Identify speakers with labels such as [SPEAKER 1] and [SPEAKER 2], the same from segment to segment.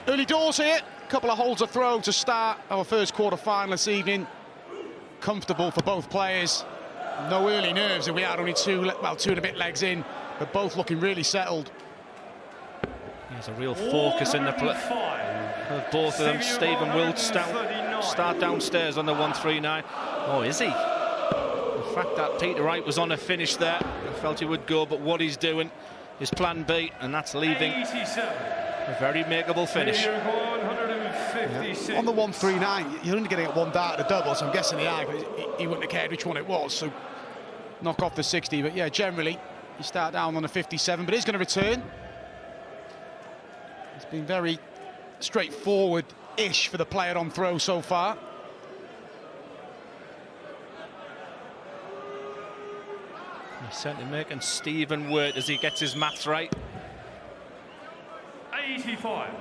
[SPEAKER 1] Early doors here, a couple of holes of throw to start our first quarter-final this evening. Comfortable for both players. No early nerves, and we are only two and a bit legs in, but both looking really settled.
[SPEAKER 2] There's a real focus in the play. Both of them. Stephen will start downstairs on the 139. Oh, is he? The fact that Peter Wright was on a finish there, I felt he would go, but what he's doing is plan B, and that's leaving a very makeable finish.
[SPEAKER 1] Yeah. On the 139, you're only getting one dart at a double, so I'm guessing the eye, but he wouldn't have cared which one it was, so knock off the 60. But yeah, generally, you start down on a 57, but he's going to return. It's been very straightforward-ish for the player on throw so far.
[SPEAKER 2] He's certainly making Stephen work as he gets his maths right.
[SPEAKER 3] 85.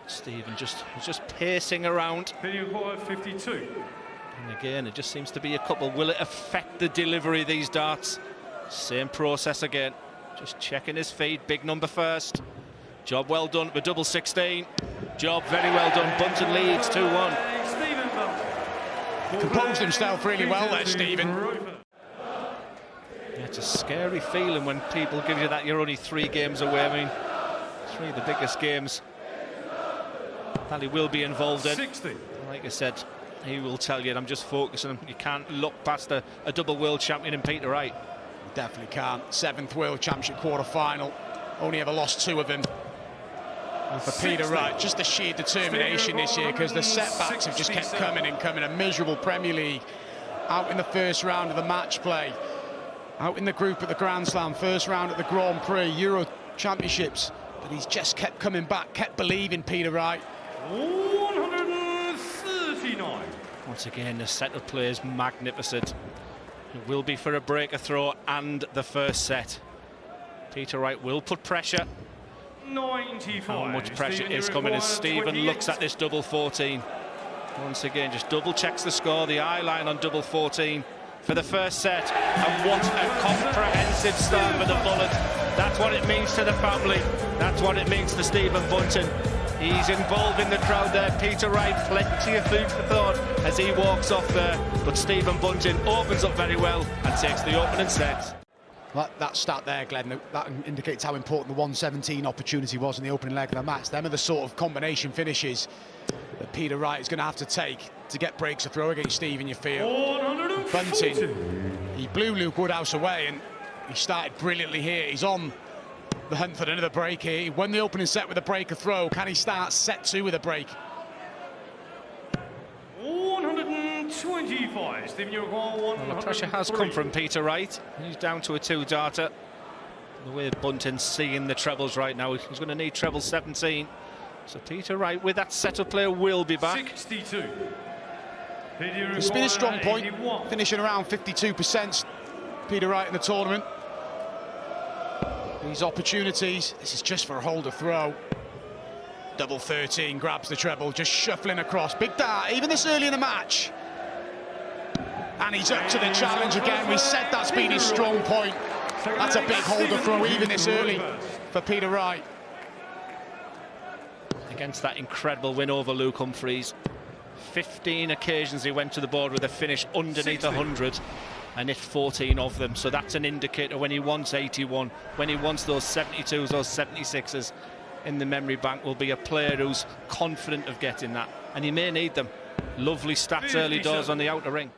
[SPEAKER 2] Stephen just pacing around.
[SPEAKER 3] 52.
[SPEAKER 2] And again, it just seems to be a couple. Will it affect the delivery of these darts? Same process again. Just checking his feed. Big number first. Job well done with double 16. Job very well done. Bunting leads 2-1.
[SPEAKER 1] Composed himself really well there, Stephen.
[SPEAKER 2] Yeah, it's a scary feeling when people give you that you're only 3 games away. I mean, 3 of the biggest games that he will be involved in.
[SPEAKER 3] 60.
[SPEAKER 2] Like I said, he will tell you, I'm just focusing. You can't look past a double world champion in Peter Wright.
[SPEAKER 1] Definitely can't. 7th World Championship quarter-final. Only ever lost 2 of them. And for Peter Wright, just the sheer determination this year, because the setbacks have just kept coming and coming. A miserable Premier League, out in the first round of the match play, out in the group at the Grand Slam, first round at the Grand Prix, Euro Championships. But he's just kept coming back, kept believing, Peter Wright.
[SPEAKER 3] 139.
[SPEAKER 2] Once again, the set of play is magnificent. It will be for a breaker throw and the first set. Peter Wright will put pressure.
[SPEAKER 3] 95.
[SPEAKER 2] How much pressure is coming as Stephen looks at this double 14. Once again, just double checks the score, the eye line on double 14 for the first set. And what a comprehensive start for the Bullet. That's what it means to the family. That's what it means to Stephen Bunting. He's involved in the crowd there. Peter Wright, plenty of food for thought as he walks off there. But Stephen Bunting opens up very well and takes the opening set.
[SPEAKER 1] That stat there, Glenn, that indicates how important the 117 opportunity was in the opening leg of the match. Them are the sort of combination finishes that Peter Wright is going to have to take to get breaks to throw against Stephen, you feel. Bunting, he blew Luke Woodhouse away, and he started brilliantly here. He's on the hunt for another break here. He won the opening set with a break, a throw. Can he start set 2 with a break?
[SPEAKER 3] 125.
[SPEAKER 2] Well, the pressure has come from Peter Wright. He's down to a 2-darter. The way Bunting's seeing the trebles right now, he's going to need treble 17. So Peter Wright, with that set of play, will be back.
[SPEAKER 3] 62.
[SPEAKER 1] It's been a strong point, 81. Finishing around 52%. Peter Wright in the tournament. These opportunities, this is just for a hold of throw. Double 13 grabs the treble, just shuffling across. Big dart, even this early in the match. And he's up to the challenge again. We said that's been his strong point. That's a big hold of throw, even this early for Peter Wright.
[SPEAKER 2] Against that incredible win over Luke Humphreys. 15 occasions he went to the board with a finish underneath 100. And hit 14 of them, so that's an indicator when he wants 81, when he wants those 72s, those 76s in the memory bank, will be a player who's confident of getting that, and he may need them. Lovely stats early doors on the outer ring.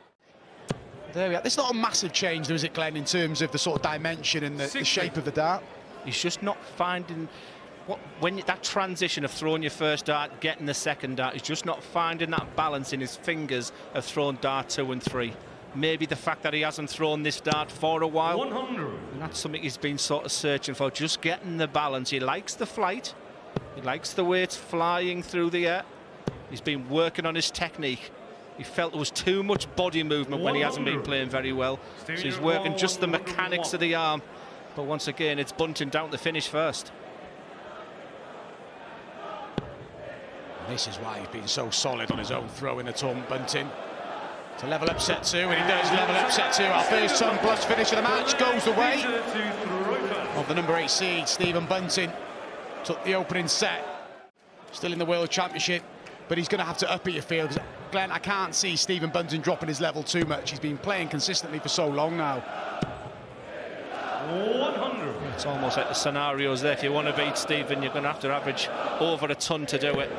[SPEAKER 1] There we are. There's not a massive change, though, is it, Glenn, in terms of the sort of dimension and the shape of the dart?
[SPEAKER 2] He's just not finding that transition of throwing your first dart, getting the second dart, he's just not finding that balance in his fingers of throwing dart 2 and 3. Maybe the fact that he hasn't thrown this dart for a while.
[SPEAKER 3] 100.
[SPEAKER 2] And that's something he's been sort of searching for, just getting the balance. He likes the flight. He likes the way it's flying through the air. He's been working on his technique. He felt there was too much body movement when he hasn't been playing very well. So he's working just the mechanics of the arm. But once again, it's Bunting down to finish first.
[SPEAKER 1] This is why he's been so solid on his own throw in the tournament, Bunting. To level up set 2, and he does level up set 2. Our first ton plus finish of the match goes the way of the number 8 seed, Stephen Bunting. took the opening set. Still in the World Championship, but he's going to have to up it, you feel. Because, Glenn, I can't see Stephen Bunting dropping his level too much. He's been playing consistently for so long now.
[SPEAKER 3] 100.
[SPEAKER 2] It's almost like the scenarios there. If you want to beat Stephen, you're going to have to average over a ton to do it.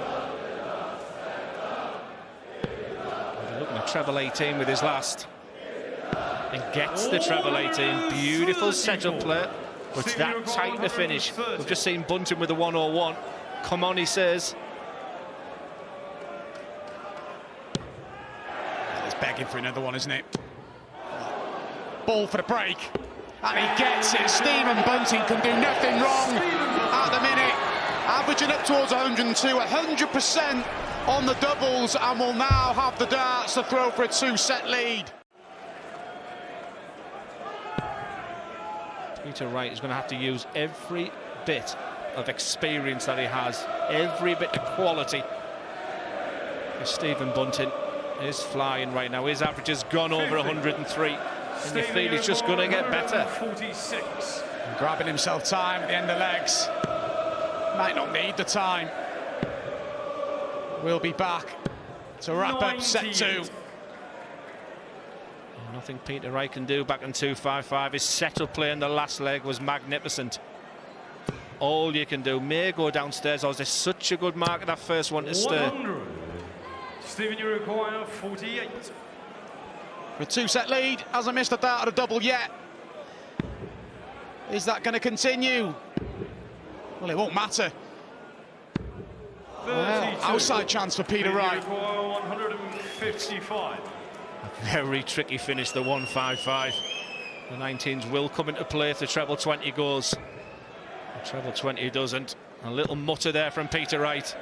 [SPEAKER 2] We're looking at treble 18 with his last. And gets the treble 18. Beautiful setup play. But it's that tight to finish. We've just seen Bunting with the 101. Come on, he says.
[SPEAKER 1] He's begging for another one, isn't it? Ball for the break. And he gets it. Stephen Bunting can do nothing wrong at the minute. Averaging up towards 102, 100% on the doubles, and will now have the darts to throw for a 2-set lead.
[SPEAKER 2] Peter Wright is going to have to use every bit of experience that he has, every bit of quality. Stephen Bunting is flying right now. His average has gone over 103, and you feel he's just going to get better.
[SPEAKER 3] 46.
[SPEAKER 1] Grabbing himself time at the end of legs. Might not need the time. We'll be back to wrap up set 2.
[SPEAKER 2] Nothing Peter Wright can do back in 2-5-5. His setup play in the last leg was magnificent. All you can do, may go downstairs. There's such a good mark at that first one to stir.
[SPEAKER 3] 100. Stephen, you require 48.
[SPEAKER 1] For a 2-set lead, hasn't missed a dart at a double yet. Is that going to continue? Well, it won't matter. Well, outside chance for Peter Wright.
[SPEAKER 3] 155.
[SPEAKER 2] Very tricky finish, the 155. The 19s will come into play if the treble 20 goes. The treble 20 doesn't. A little mutter there from Peter Wright.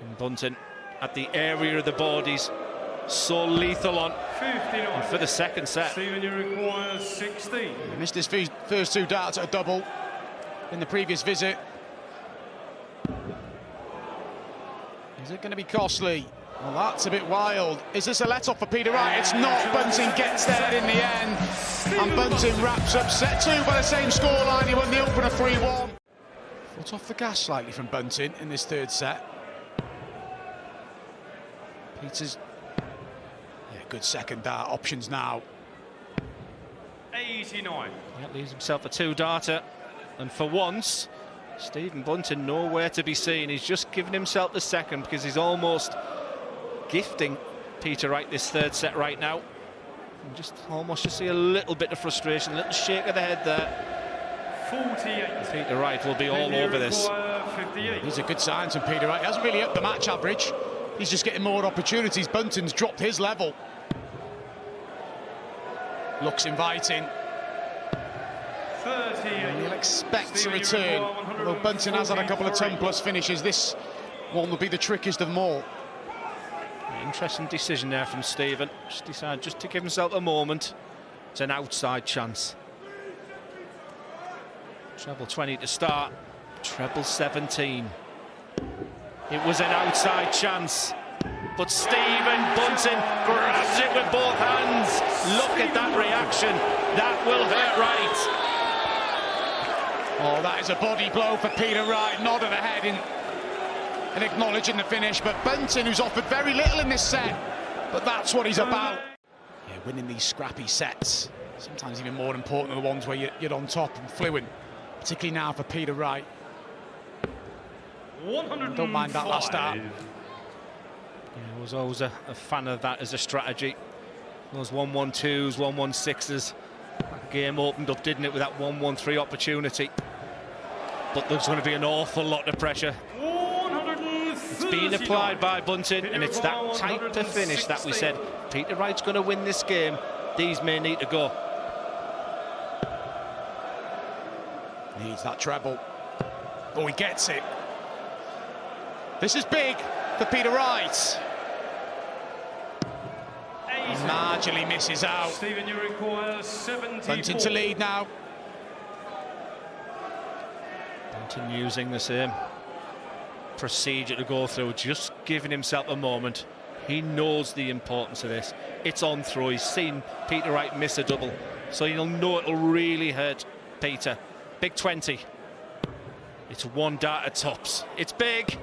[SPEAKER 2] And Bunting at the area of the board, he's so lethal on.
[SPEAKER 3] 59.
[SPEAKER 2] And for the second set.
[SPEAKER 3] Stephen, you require 16.
[SPEAKER 1] He missed his first 2 darts at a double in the previous visit. Is it going to be costly? Well, that's a bit wild. Is this a let-off for Peter Wright? It's not. Bunting gets there in the end. And Bunting wraps up set 2 by the same scoreline. He won the opener 3-1. Foot off the gas slightly from Bunting in this 3rd set. Peter's... yeah, good second dart options now.
[SPEAKER 3] 89.
[SPEAKER 2] That leaves himself a 2-darter. And for once, Stephen Bunting nowhere to be seen. He's just given himself the second because he's almost gifting Peter Wright this 3rd set right now. And just see a little bit of frustration, a little shake of the head there.
[SPEAKER 3] 48.
[SPEAKER 2] Peter Wright will be all over this.
[SPEAKER 3] 58.
[SPEAKER 1] These are good signs from Peter Wright. He hasn't really upped the match average. He's just getting more opportunities. Bunting's dropped his level. Looks inviting.
[SPEAKER 3] 38.
[SPEAKER 1] And you'll expect a return. Although Bunting has had a couple of 10+ finishes, this one will be the trickiest of them all.
[SPEAKER 2] Interesting decision there from Stephen. Just decided just to give himself a moment. It's an outside chance. Treble 20 to start. Treble 17. It was an outside chance. But Stephen Bunting grabs it with both hands. Look at that reaction. That will hurt Wright.
[SPEAKER 1] Oh, that is a body blow for Peter Wright. Nodding ahead and acknowledging the finish. But Bunting, who's offered very little in this set, but that's what he's about. Yeah, winning these scrappy sets, sometimes even more important than the ones where you're on top and fluent, particularly now for Peter Wright. Don't mind that last start.
[SPEAKER 2] Yeah, I was always a fan of that as a strategy. Those 1-1-2s, 1-1-6s. That game opened up, didn't it, with that 1-1-3 opportunity. But there's going to be an awful lot of pressure. It's been applied by Bunting, and it's that tight to finish that we said Peter Wright's going to win this game. These may need to go.
[SPEAKER 1] Needs that treble. Oh, he gets it. This is big for Peter Wright. Marginally misses out.
[SPEAKER 3] Stephen, you require 74.
[SPEAKER 1] Bunting to lead now.
[SPEAKER 2] Bunting using the same procedure to go through, just giving himself a moment. He knows the importance of this. It's on through. He's seen Peter Wright miss a double, so he'll know it'll really hurt Peter. Big 20. It's one dart at tops. It's big,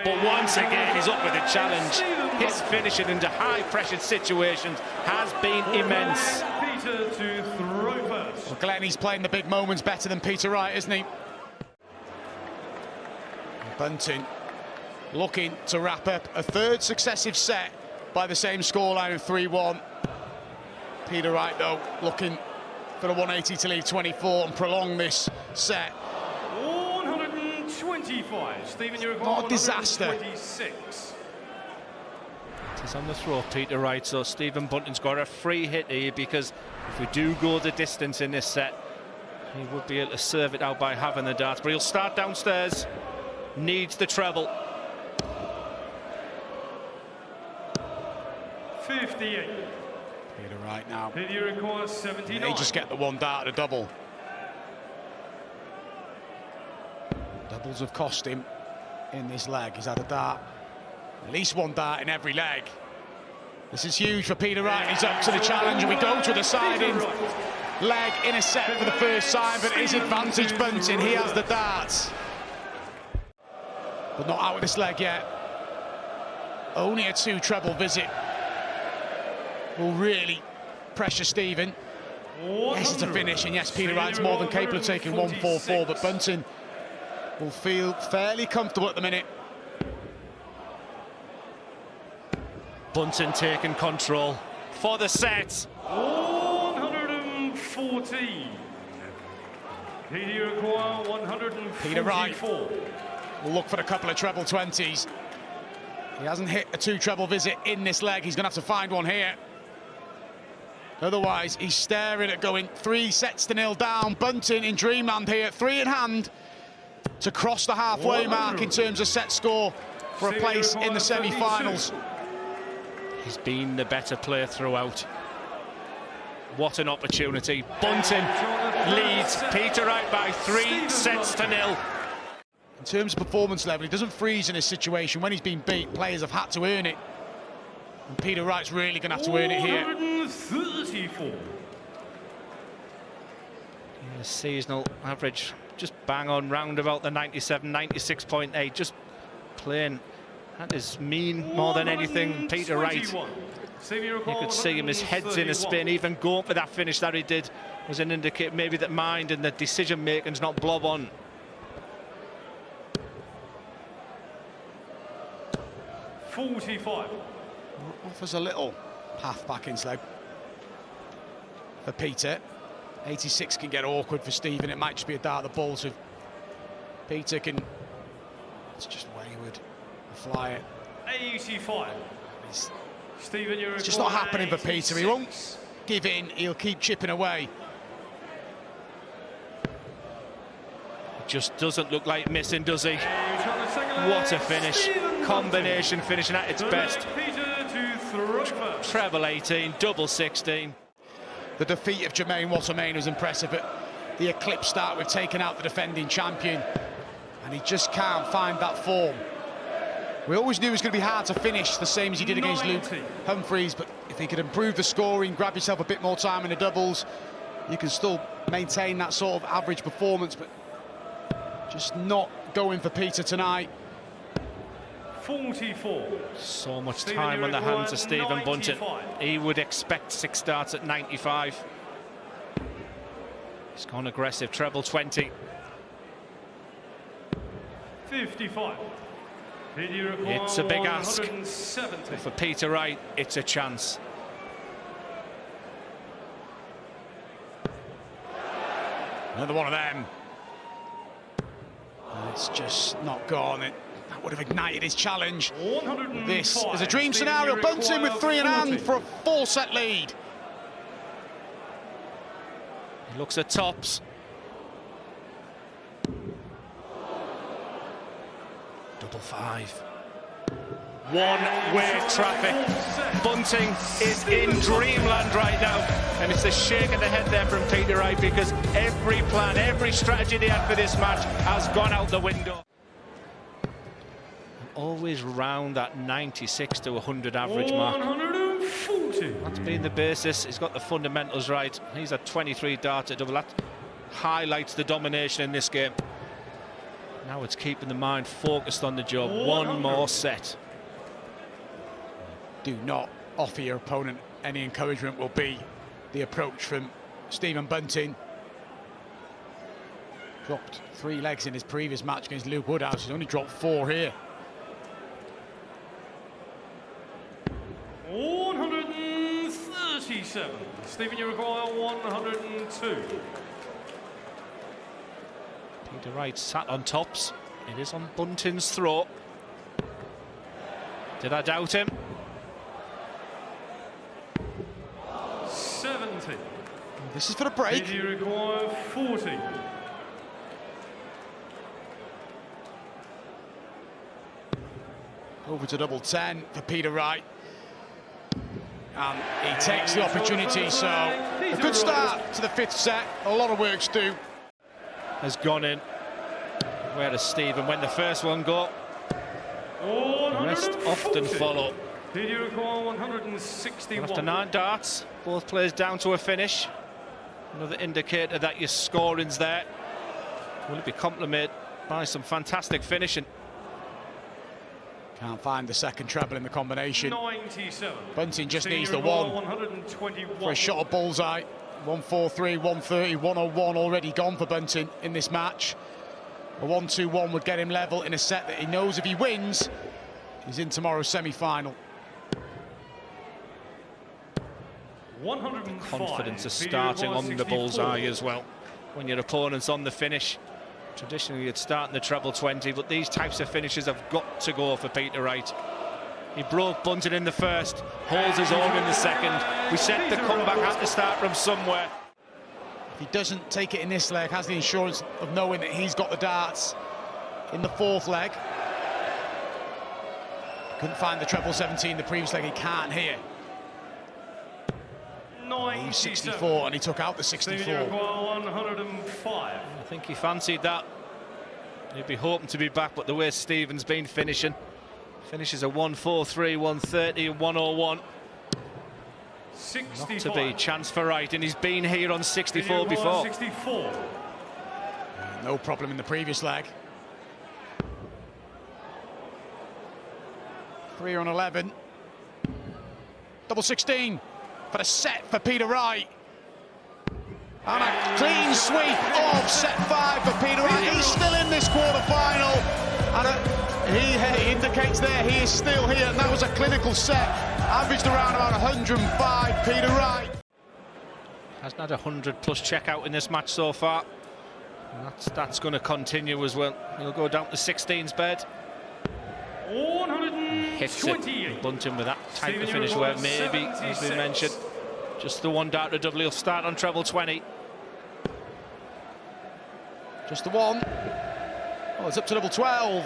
[SPEAKER 2] but once again he's up with a challenge. His finishing into high-pressured situations has been immense.
[SPEAKER 3] Peter to throw first.
[SPEAKER 1] Well, Glenn, he's playing the big moments better than Peter Wright, isn't he? Bunting looking to wrap up a third successive set by the same scoreline of 3-1. Peter Wright, though, looking for a 180 to lead 24 and prolong this set.
[SPEAKER 3] 125. Stephen, you require
[SPEAKER 1] Not a disaster.
[SPEAKER 3] 126.
[SPEAKER 2] He's on the throw, Peter Wright, so Stephen Bunting's got a free hit here, because if we do go the distance in this set, he would be able to serve it out by having the darts, but he'll start downstairs. Needs the treble.
[SPEAKER 3] 58.
[SPEAKER 1] Peter Wright now.
[SPEAKER 3] Peter requires 79.
[SPEAKER 1] They just get the one dart at a double. Doubles have cost him in this leg. He's had a dart, at least one dart in every leg. This is huge for Peter Wright. He's up to the challenge, and we go to the side-in leg in a set for the first time, but his advantage Bunting. He has the darts, but not out with this leg yet. Only a 2 treble visit will really pressure Stephen. Yes, it's a finish, and yes, Peter Wright's more than capable of taking 1-4-4, but Bunting will feel fairly comfortable at the minute.
[SPEAKER 2] Bunting taking control for the set.
[SPEAKER 3] 114. Peter require 144.
[SPEAKER 1] Peter Wright will look for a couple of treble 20s. He hasn't hit a 2 treble visit in this leg. He's going to have to find one here. Otherwise, he's staring at going 3-0 down. Bunting in dreamland here, 3 in hand to cross the halfway mark in terms of set score for a place in the semi-finals.
[SPEAKER 2] He's been the better player throughout. What an opportunity. Bunting leads Peter Wright by 3-0.
[SPEAKER 1] In terms of performance level, he doesn't freeze in this situation. When he's been beat, players have had to earn it. And Peter Wright's really going to have to earn it here.
[SPEAKER 3] 134.
[SPEAKER 2] The seasonal average just bang on round about the 97, 96.8. Just playing. That is mean more than anything. Peter Wright, you could see him, his head's in a spin. Even going for that finish that he did was an indicator maybe that mind and the decision making's not blob on.
[SPEAKER 3] 45.
[SPEAKER 1] Offers a little path back in leg for Peter. 86 can get awkward for Stephen. It might just be a dart at the ball, so Peter can. It's just wayward. Fly it.
[SPEAKER 3] 85. Stephen,
[SPEAKER 1] it's just not happening for Peter. He won't give in. He'll keep chipping away.
[SPEAKER 2] It just doesn't look like missing, does he? What a finish. Combination finishing at its best. Treble 18, double 16.
[SPEAKER 1] The defeat of Jermaine Wattermain was impressive, but the eclipse start, we've taken out the defending champion, and he just can't find that form. We always knew it was going to be hard to finish, the same as he did against Luke Humphreys, but if he could improve the scoring, grab yourself a bit more time in the doubles, you can still maintain that sort of average performance, but just not going for Peter tonight.
[SPEAKER 3] 44.
[SPEAKER 2] So much time on the hands of Stephen Bunting. He would expect 6 darts at 95. He's gone aggressive, treble 20.
[SPEAKER 3] 55.
[SPEAKER 2] It's a big ask. But for Peter Wright, it's a chance.
[SPEAKER 1] Another one of them. It's just not gone. That would have ignited his challenge. This is a dream scenario. Bunting with 3 in hand for a 4-set lead.
[SPEAKER 2] He looks at tops. Double 5. One-way traffic. Bunting is in dreamland right now, and it's a shake of the head there from Peter Wright, because every plan, every strategy they had for this match has gone out the window. Always round that 96 to 100 average mark.
[SPEAKER 3] 140.
[SPEAKER 2] That's been the basis. He's got the fundamentals right. He's a 23 darts at double. That highlights the domination in this game. Now it's keeping the mind focused on the job. One more set.
[SPEAKER 1] Do not offer your opponent any encouragement, will be the approach from Stephen Bunting. Dropped 3 legs in his previous match against Luke Woodhouse. He's only dropped 4 here.
[SPEAKER 3] 137. Stephen, you require 102.
[SPEAKER 2] Peter Wright sat on tops. It is on Bunting's throat. Did I doubt him?
[SPEAKER 3] 70.
[SPEAKER 1] This is for the break.
[SPEAKER 3] Did you require 40?
[SPEAKER 1] Over to double 10 for Peter Wright. And he takes the opportunity, so a good start to the 5th set. A lot of work to do.
[SPEAKER 2] Has gone in. Where does Stephen, when the first one go? The rest often follow.
[SPEAKER 3] Did you require 161?
[SPEAKER 2] After 9 darts, both players down to a finish. Another indicator that your scoring's there. Will it be complemented by some fantastic finishing?
[SPEAKER 1] Can't find the second treble in the combination.
[SPEAKER 3] 97.
[SPEAKER 1] Bunting just needs the one for a shot of bullseye. 143, 130, 101 already gone for Bunting in this match. A 1-2-1 would get him level in a set that he knows if he wins, he's in tomorrow's semi-final.
[SPEAKER 2] Confidence of starting on the bullseye as well. When your opponent's on the finish, traditionally you'd start in the treble 20, but these types of finishes have got to go for Peter Wright. He broke Bunting in the first, holds his own in the second. We said the comeback had to start from somewhere.
[SPEAKER 1] If he doesn't take it in this leg, has the insurance of knowing that he's got the darts in the 4th leg. Couldn't find the treble 17 the previous leg, he can't here. He's 64 and he took out the 64.
[SPEAKER 3] 105.
[SPEAKER 2] I think he fancied that. He'd be hoping to be back, but the way Stephen's been finishing, finishes a 143, 130 and 101.
[SPEAKER 3] 65.
[SPEAKER 2] Not to be chance for Wright, and he's been here on 64 before.
[SPEAKER 3] 64.
[SPEAKER 1] No problem in the previous leg. 3 on 11. Double 16 for the set for Peter Wright. And a clean sweep of set 5 for Peter Wright. He's still in this quarter-final. And he indicates there he is still here. And that was a clinical set. Averaged around about 105, Peter Wright.
[SPEAKER 2] Hasn't had a 100+ checkout in this match so far. And that's going to continue as well. He'll go down to 16's bed.
[SPEAKER 3] 128.
[SPEAKER 2] Hits it. Bunting with that type of finish where maybe, as we mentioned, just the one dart to double. He'll start on treble 20.
[SPEAKER 1] Just the one. Oh, it's up to double 12.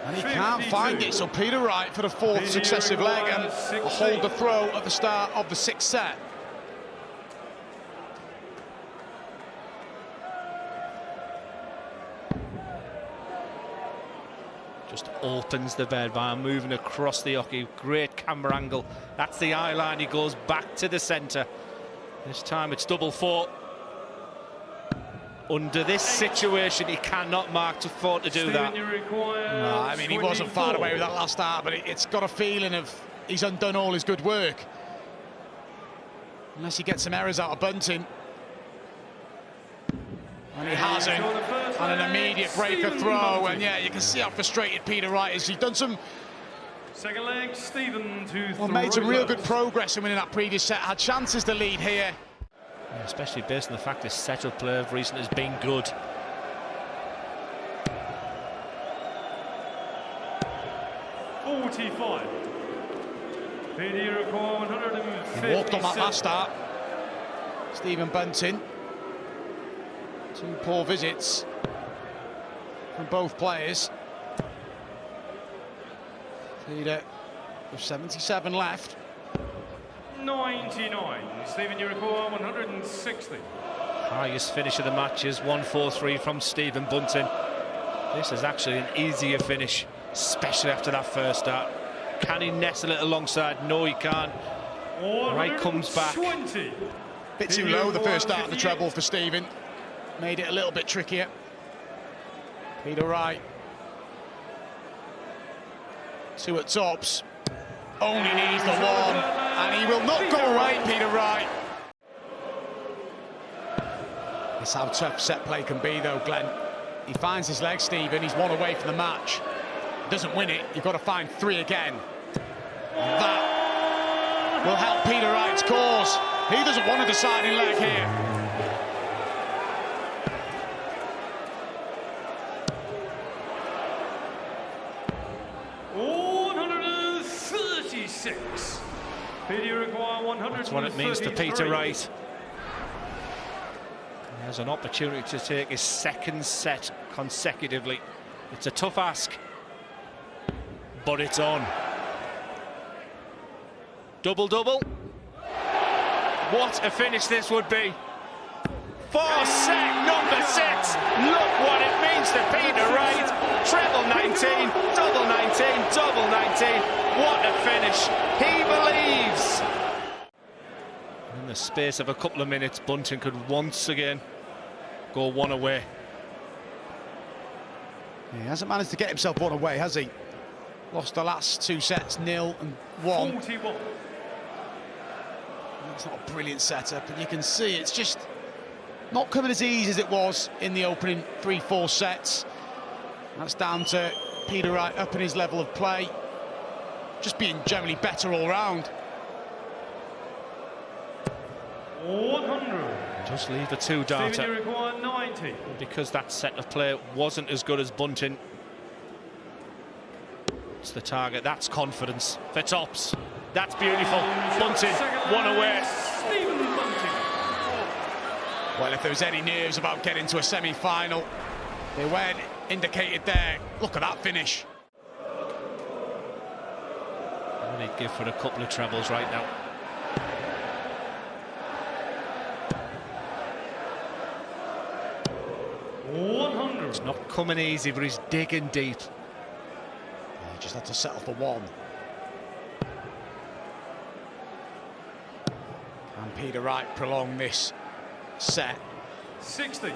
[SPEAKER 1] And he can't find it, so Peter Wright for the 4th successive leg and a hold the throw at the start of the 6th set.
[SPEAKER 2] Just opens the bed by moving across the hockey. Great camera angle. That's the eye line. He goes back to the centre. This time it's double 4. Under this situation, he cannot mark to 4 to do that.
[SPEAKER 1] No, I mean, he wasn't far away with that last start, but it's got a feeling of he's undone all his good work. Unless he gets some errors out of Bunting. And he hasn't. And an immediate breaker throw. And yeah, you can see how frustrated Peter Wright is. He's done some...
[SPEAKER 3] Second leg, Stephen
[SPEAKER 1] made some real good progress in winning that previous set. Had chances to lead here.
[SPEAKER 2] Yeah, especially based on the fact his setup play of recent has been good.
[SPEAKER 3] He
[SPEAKER 1] walked on that last start. Stephen Bunting. 2 poor visits from both players. Peter with 77 left.
[SPEAKER 3] 99. Stephen, you require 160.
[SPEAKER 2] Highest finish of the match is 143 from Stephen Bunting. This is actually an easier finish, especially after that first start. Can he nestle it alongside? No, he can't. Wright comes back.
[SPEAKER 1] Bit too low the first start of the treble for Stephen. Made it a little bit trickier. Peter Wright. 2 at tops. Only needs the 1, and he will not go away, Peter Wright. It's how tough set play can be, though, Glenn. He finds his leg, Stephen. He's 1 away from the match. Doesn't win it. You've got to find 3 again. And that will help Peter Wright's cause. He doesn't want a deciding leg here.
[SPEAKER 2] That's what it means to Peter Wright. He has an opportunity to take his 2nd set consecutively. It's a tough ask, but it's on. Double-double. What a finish this would be. 4 set number 6. Look what it means to Peter Wright. Treble 19, double 19, double 19. What a finish. He believes. In the space of a couple of minutes, Bunting could once again go 1 away.
[SPEAKER 1] He hasn't managed to get himself 1 away, has he? Lost the last 2 sets, 0 and 1.
[SPEAKER 3] 41.
[SPEAKER 1] It's not a brilliant setup, and you can see it's just not coming as easy as it was in the opening 3-4 sets. That's down to Peter Wright upping his level of play, just being generally better all round.
[SPEAKER 3] 100.
[SPEAKER 2] Just leave the 2 darter.
[SPEAKER 3] Stephen, you require 90.
[SPEAKER 2] Because that set of play wasn't as good as Bunting. It's the target. That's confidence for tops. That's beautiful. Bunting, 1 away.
[SPEAKER 3] Stephen Bunting.
[SPEAKER 1] Well, if there was any nerves about getting to a semi-final, they weren't indicated there. Look at that finish.
[SPEAKER 2] What he'd give for a couple of trebles right now. It's not coming easy, but he's digging deep.
[SPEAKER 1] Yeah, just had to settle for 1. And Peter Wright prolong this set.
[SPEAKER 3] 60.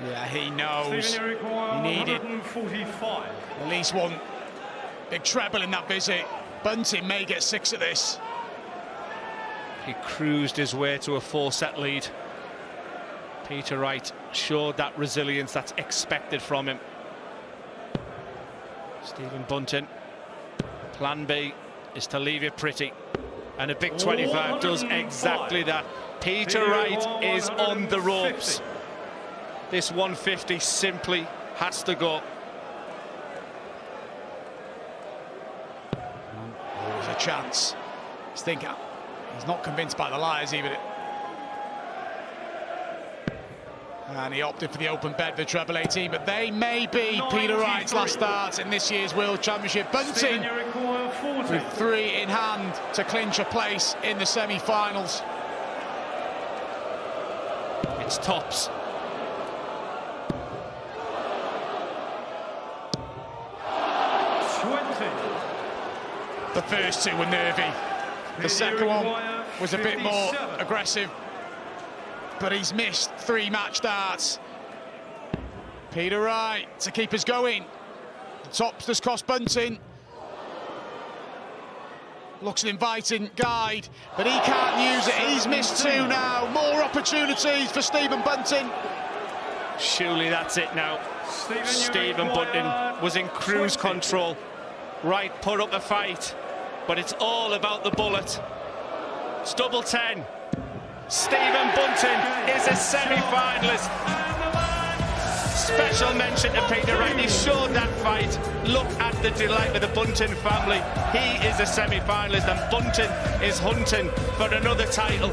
[SPEAKER 1] Yeah, he knows
[SPEAKER 3] Stephen, you require
[SPEAKER 1] he needed
[SPEAKER 3] 145.
[SPEAKER 1] at least 1 big treble in that visit. Bunting may get 6 at this.
[SPEAKER 2] He cruised his way to a 4-set lead. Peter Wright showed that resilience that's expected from him. Stephen Bunting, plan B is to leave it pretty, and a big 25 does exactly that. Peter Wright is on the ropes. This 150 simply has to go.
[SPEAKER 1] There's a chance. He's thinking, he's not convinced by the lies even. And he opted for the open bed for treble 18, but they may be Peter Wright's last starts in this year's World Championship. Bunting with 3 in hand to clinch a place in the semi-finals.
[SPEAKER 2] It's tops.
[SPEAKER 1] The first 2 were nervy. The second one was a bit more aggressive. But he's missed 3 match starts. Peter Wright to keep us going. The tops does cost Bunting. Looks an inviting guide, but he can't use it. He's missed 2 now. More opportunities for Stephen Bunting.
[SPEAKER 2] Surely that's it now. Stephen Bunting was in cruise control. Wright put up a fight, but it's all about the bullet. It's double 10. Stephen Bunting is a semi-finalist. Special mention to Peter Wright. He showed that fight. Look at the delight of the Bunting family. He is a semi-finalist, and Bunting is hunting for another title.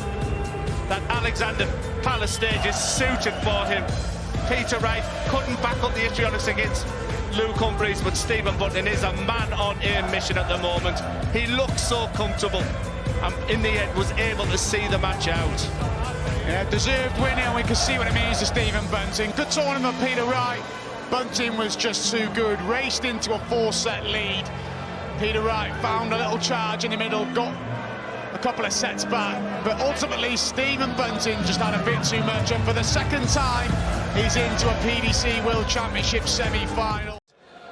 [SPEAKER 2] That Alexander Palace stage is suited for him. Peter Wright couldn't back up the histrionics against Luke Humphries, but Stephen Bunting is a man on a mission at the moment. He looks so comfortable, and in the end was able to see the match out.
[SPEAKER 1] Yeah, deserved winning, and we can see what it means to Stephen Bunting. Good tournament for Peter Wright. Bunting was just too good, raced into a 4-set lead. Peter Wright found a little charge in the middle, got a couple of sets back, but ultimately Stephen Bunting just had a bit too much, and for the second time he's into a PDC World Championship semi-final.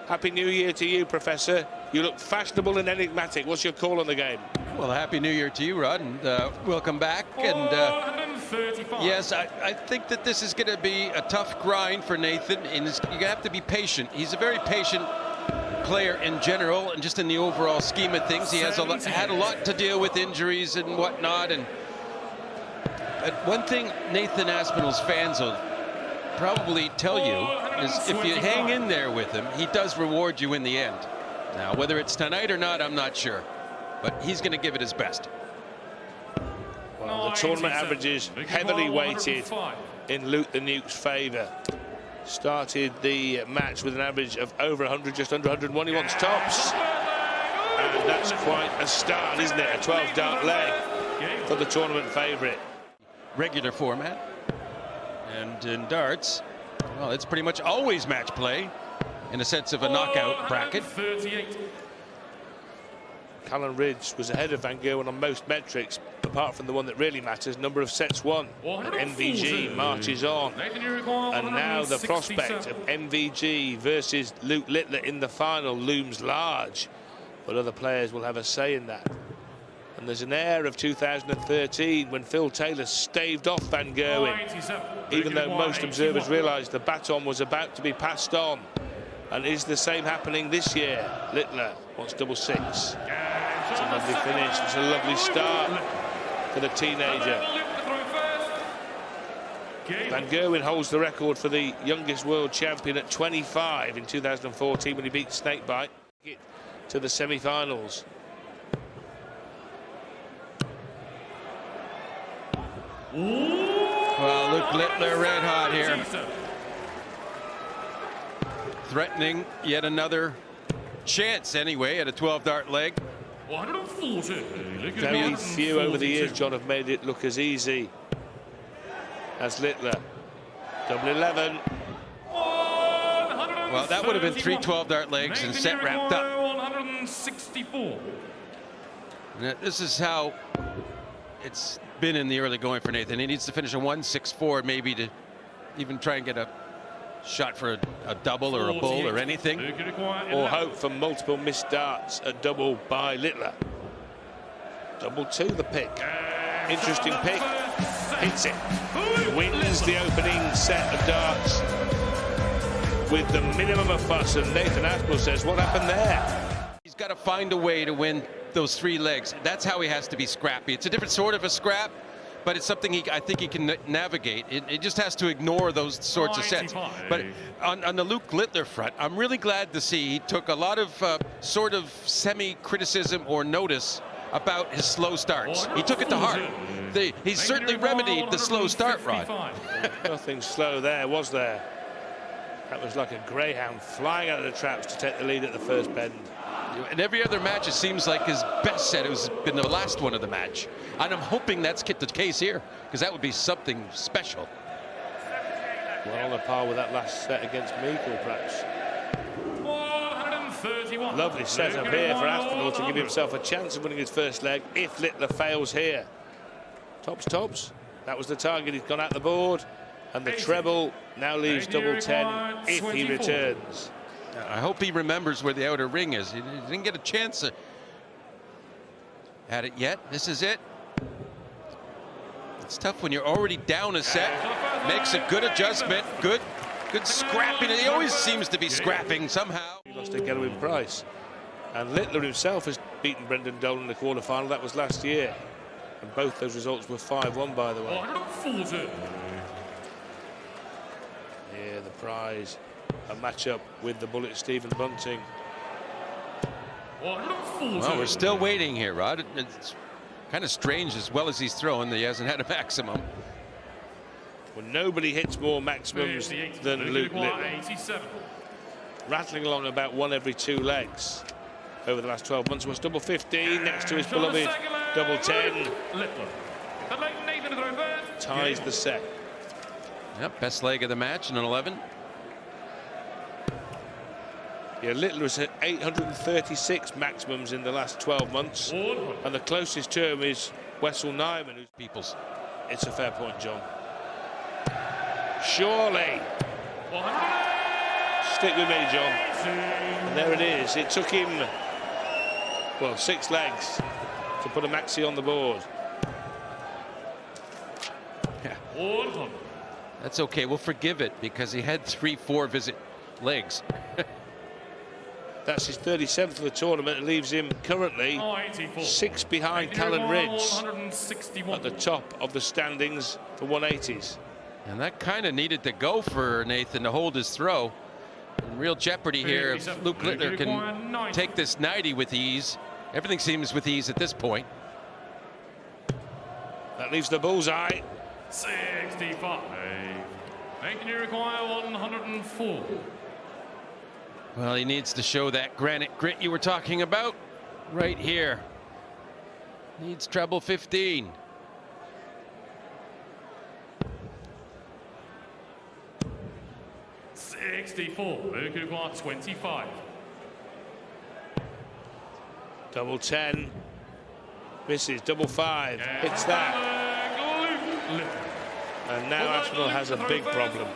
[SPEAKER 4] Happy New Year to you, Professor. You look fashionable and enigmatic. What's your call on the game?
[SPEAKER 5] Well, Happy New Year to you, Rod, and welcome back. And yes, I think that this is going to be a tough grind for Nathan, and you have to be patient. He's a very patient player in general, and just in the overall scheme of things, he has had a lot to deal with injuries and whatnot. But one thing Nathan Aspinall's fans will probably tell you is if you hang in there with him, he does reward you in the end. Now, whether it's tonight or not, I'm not sure, but he's going to give it his best.
[SPEAKER 4] Well, the tournament averages heavily weighted in Luke the Nuke's favour. Started the match with an average of over 100, just under 101. He wants tops, and that's quite a start, isn't it? A 12-dart leg for the tournament favourite.
[SPEAKER 5] Regular format, and in darts, well, it's pretty much always match play in a sense of a knockout bracket.
[SPEAKER 4] Callan Ridge was ahead of Van Gerwen on most metrics, apart from the one that really matters, number of sets won. MVG marches on, and now the prospect of MVG versus Luke Littler in the final looms large, but other players will have a say in that. And there's an air of 2013 when Phil Taylor staved off Van Gerwen, even though most observers realised the baton was about to be passed on. And is the same happening this year? Littler wants double six. It's a lovely finish. It's a lovely start for the teenager. Van Gerwen holds the record for the youngest world champion at 25 in 2014 when he beat Snakebite to the semi-finals.
[SPEAKER 5] Well, Luke Littler red hot here, threatening yet another chance anyway at a 12-dart leg.
[SPEAKER 4] Very few over the years, John, have made it look as easy as Littler. Double 11.
[SPEAKER 5] Well, that would have been 3 12-dart legs and set wrapped up. And this is how it's been in the early going for Nathan. He needs to finish a 1-6-4 maybe to even try and get a shot for a double or a bull or anything.
[SPEAKER 4] Or hope for multiple missed darts at double by Littler. Double 2 the pick. Interesting pick. Hits it. Wins the opening set of darts with the minimum of fuss, and Nathan Aspinall says, what happened there?
[SPEAKER 5] He's got to find a way to win those 3 legs. That's how he has to be scrappy. It's a different sort of a scrap, but it's something I think he can navigate. It just has to ignore those sorts of sets. But on the Luke Littler front, I'm really glad to see he took a lot of sort of semi-criticism or notice about his slow starts. He took it to heart. He's certainly remedied the slow start, Rod.
[SPEAKER 4] Nothing slow there, was there? That was like a greyhound flying out of the traps to take the lead at the first bend.
[SPEAKER 5] In every other match, it seems like his best set has been the last one of the match. And I'm hoping that's the case here, because that would be something special.
[SPEAKER 4] Well, on a par with that last set against Meikle, perhaps. Lovely setup here for Aspinall to give himself a chance of winning his first leg if Littler fails here. Tops. That was the target. He's gone out the board. And the treble now leaves double 10 if he returns.
[SPEAKER 5] I hope he remembers where the outer ring is. He didn't get a chance at it yet. This is it. It's tough when you're already down a set. Makes a good adjustment. Good scrapping. He always seems to be scrapping somehow.
[SPEAKER 4] He lost to Gerwin Price. And Littler himself has beaten Brendan Dolan in the quarterfinal. That was last year. And both those results were 5-1, by the way. Here, the prize. A matchup with the bullet Stephen Bunting.
[SPEAKER 5] Well, we're still waiting here, Rod. It's kind of strange, as well as he's thrown, that he hasn't had a maximum.
[SPEAKER 4] Well, nobody hits more maximums than Luke Littler. Rattling along about 1 every 2 legs over the last 12 months. Was double 15 next to his beloved double 10. Ties the set.
[SPEAKER 5] Yep, best leg of the match in an 11.
[SPEAKER 4] Yeah, Littler has had 836 maximums in the last 12 months, and the closest to him is Wessel Nyman. Who's
[SPEAKER 5] Peoples.
[SPEAKER 4] It's a fair point, John. Surely. Stick with me, John. And there it is. It took him, well, 6 legs to put a maxi on the board.
[SPEAKER 5] Yeah. That's okay. We'll forgive it because he had 3 4-visit legs.
[SPEAKER 4] That's his 37th of the tournament. It leaves him currently 6 behind Callan Ridge at the top of the standings for 180s.
[SPEAKER 5] And that kind of needed to go for Nathan to hold his throw. In real jeopardy here if Luke Littler can take this 90 with ease. Everything seems with ease at this point.
[SPEAKER 4] That leaves the bullseye.
[SPEAKER 3] 65. Making you require 104.
[SPEAKER 5] Well, he needs to show that granite grit you were talking about right here. Needs treble 15.
[SPEAKER 3] Making you require 25.
[SPEAKER 4] Double 10. Misses. Double 5. Hits that. And now Aspinall has a big problem.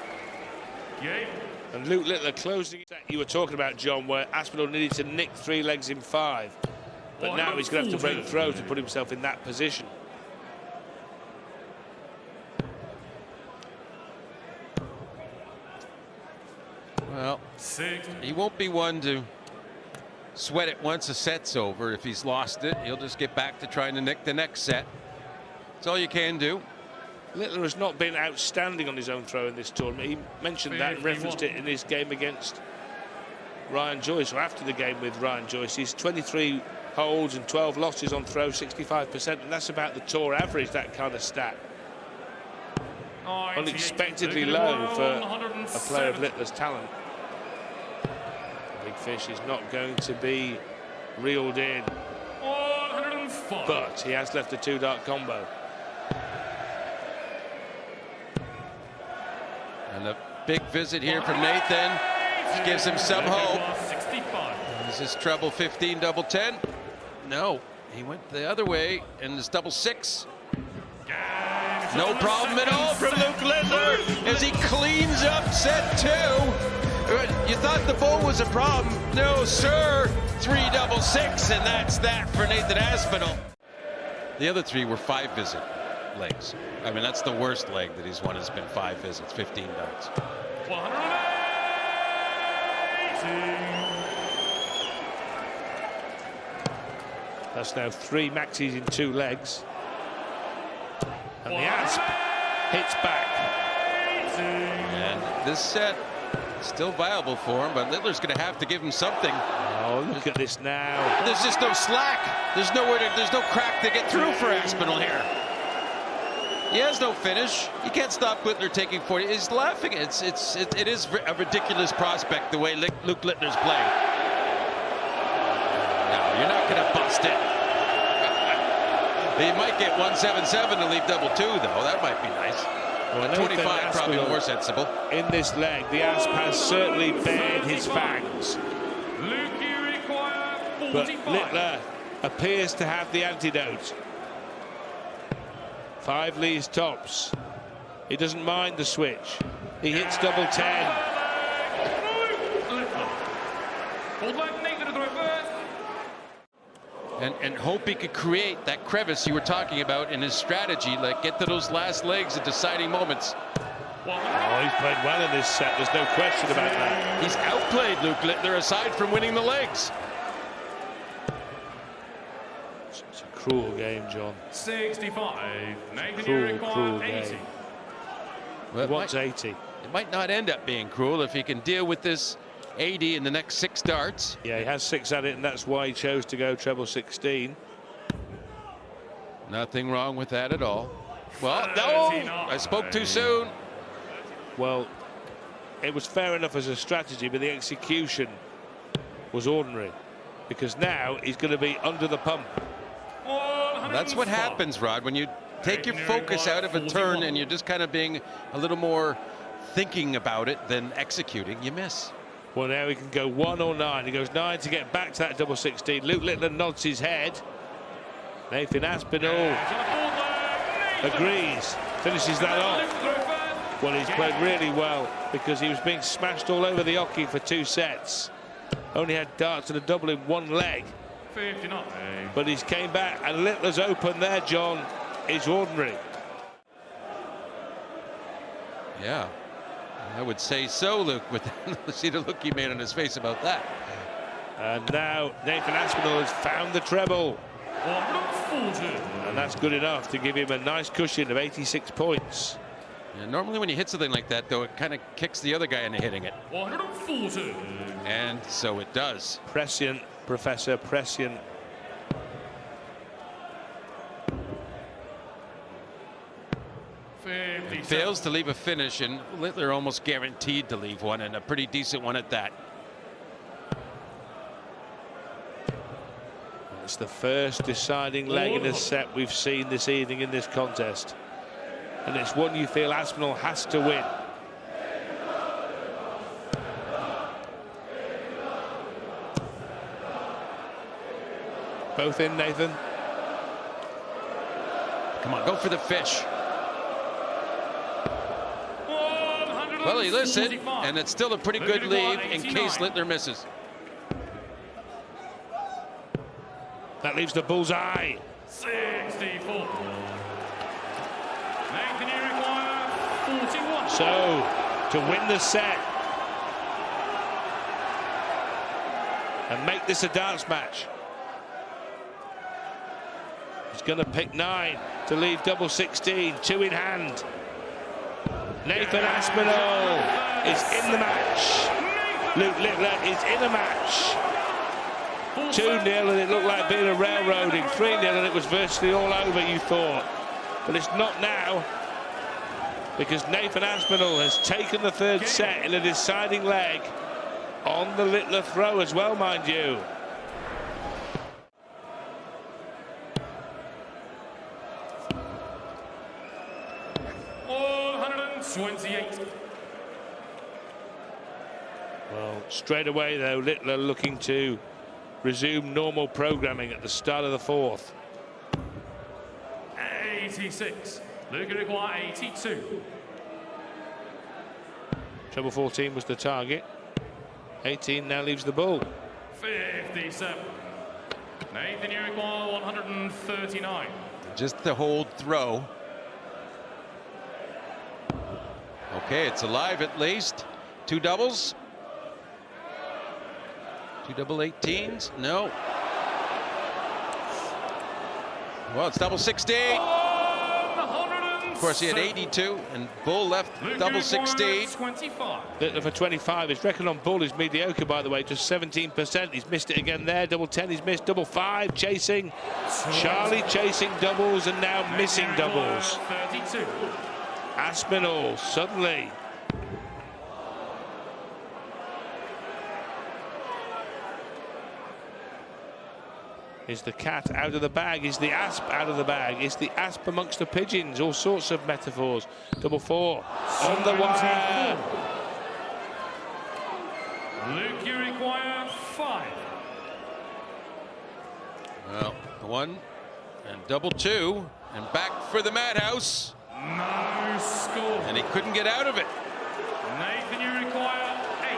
[SPEAKER 4] And Luke Littler closing that you were talking about, John, where Aspinall needed to nick 3 legs in 5. But now he's going to have to break throw to put himself in that position.
[SPEAKER 5] Well, he won't be one to sweat it once a set's over. If he's lost it, he'll just get back to trying to nick the next set. That's all you can do.
[SPEAKER 4] Littler has not been outstanding on his own throw in this tournament. He mentioned that and referenced it in his game against Ryan Joyce, or after the game with Ryan Joyce. He's 23 holds and 12 losses on throw, 65%, and that's about the tour average, that kind of stat. Unexpectedly low for a player of Littler's talent. Big Fish is not going to be reeled in, but he has left a 2-dart combo.
[SPEAKER 5] And a big visit here from Nathan. This gives him some hope. Is this treble 15, double 10? No, he went the other way, and it's double 6. No problem at all from Luke Littler as he cleans up set 2. You thought the bull was a problem. No, sir. 3 double 6, and that's that for Nathan Aspinall. The other 3 were 5-visit legs. I mean, that's the worst leg that he's won, has been 5 visits, 15 darts.
[SPEAKER 3] 180.
[SPEAKER 4] That's now 3 maxis in 2 legs. And the Asp hits back.
[SPEAKER 5] And this set still viable for him, but Littler's going to have to give him something.
[SPEAKER 4] Oh, look at this now.
[SPEAKER 5] There's just no slack. There's no crack to get through for Aspinall here. He has no finish. You can't stop Littler taking 40. He's laughing. It is a ridiculous prospect the way Luke Littler's playing. No, you're not going to bust it. He might get 177 and leave double 2, though. That might be nice.
[SPEAKER 4] Well,
[SPEAKER 5] 25 probably more sensible.
[SPEAKER 4] In this leg, the Asp has certainly bared his fangs. But Littler appears to have the antidote. 5 Lee's tops. He doesn't mind the switch. He hits double 10.
[SPEAKER 5] And hope he could create that crevice you were talking about in his strategy, like get to those last legs at deciding moments.
[SPEAKER 4] Oh, he's played well in this set. There's no question about that.
[SPEAKER 5] He's outplayed Luke Littler aside from winning the legs.
[SPEAKER 4] It's a cruel game, John.
[SPEAKER 3] 65.
[SPEAKER 4] Cruel game.
[SPEAKER 5] Well,
[SPEAKER 4] He wants 80.
[SPEAKER 5] It might not end up being cruel if he can deal with this 80 in the next 6 darts.
[SPEAKER 4] Yeah, he has 6 at it, and that's why he chose to go treble 16.
[SPEAKER 5] Nothing wrong with that at all. Well, no, I spoke too soon.
[SPEAKER 4] Well, it was fair enough as a strategy, but the execution was ordinary, because now he's going to be under the pump.
[SPEAKER 5] That's what happens, Rod, when you take your focus out of a turn and you're just kind of being a little more thinking about it than executing, you miss.
[SPEAKER 4] Well, now he can go 1 or 9. He goes 9 to get back to that double 16. Luke Littler nods his head. Nathan Aspinall agrees, finishes that off. Well, he's played really well because he was being smashed all over the hockey for 2 sets. Only had darts and a double in 1 leg.
[SPEAKER 3] 59.
[SPEAKER 4] But he's came back, and Littler's open there, John, is ordinary.
[SPEAKER 5] Yeah, I would say so, Luke, with see the look he made on his face about that.
[SPEAKER 4] And now Nathan Aspinall has found the treble. And that's good enough to give him a nice cushion of 86 points.
[SPEAKER 5] Yeah, normally when you hit something like that, though, it kind of kicks the other guy into hitting it.
[SPEAKER 3] 140.
[SPEAKER 5] And so it does.
[SPEAKER 4] Prescient, Professor, prescient.
[SPEAKER 5] It fails to leave a finish, and Littler almost guaranteed to leave one, and a pretty decent one at that.
[SPEAKER 4] It's the first deciding leg in a set we've seen this evening in this contest. And it's one you feel Aspinall has to win. Both in, Nathan.
[SPEAKER 5] Come on, go for the fish. Well, he listened, and it's still a pretty good lead in case Littler misses.
[SPEAKER 4] That leaves the bullseye.
[SPEAKER 3] 64. Nathan, you require 41.
[SPEAKER 4] So, to win the set and make this a darts match, he's going to pick 9 to leave double 16, 2 in hand. Nathan Aspinall is in the match. Luke Littler is in a match. 2-0, and it looked like being a railroading. 3-0, and it was virtually all over, you thought. But it's not now, because Nathan Aspinall has taken the 3rd set in a deciding leg on the Littler throw as well, mind you. Well, straight away, though, Littler looking to resume normal programming at the start of the 4th.
[SPEAKER 3] 86. Luke require 82.
[SPEAKER 4] Treble 14 was the target. 18 now leaves the bull.
[SPEAKER 3] 57. Nathan, you require 139.
[SPEAKER 5] Just the hold throw. Okay, it's alive at least. 2 doubles. 2 double 18s. No. Well, it's double 16. Of course, he had 82, and Bull left double 16.
[SPEAKER 4] Littler for 25. His record on Bull is mediocre, by the way, just 17%. He's missed it again there. Double 10, he's missed. Double 5, chasing. Charlie chasing doubles and now missing doubles. Aspinall suddenly. Is the cat out of the bag? Is the asp out of the bag? Is the asp amongst the pigeons? All sorts of metaphors. Double 4 on the wire.
[SPEAKER 3] Luke, you require 5.
[SPEAKER 5] Well, 1 and double 2, and back for the madhouse.
[SPEAKER 3] No score.
[SPEAKER 5] And he couldn't get out of it.
[SPEAKER 3] Nathan, you require 8.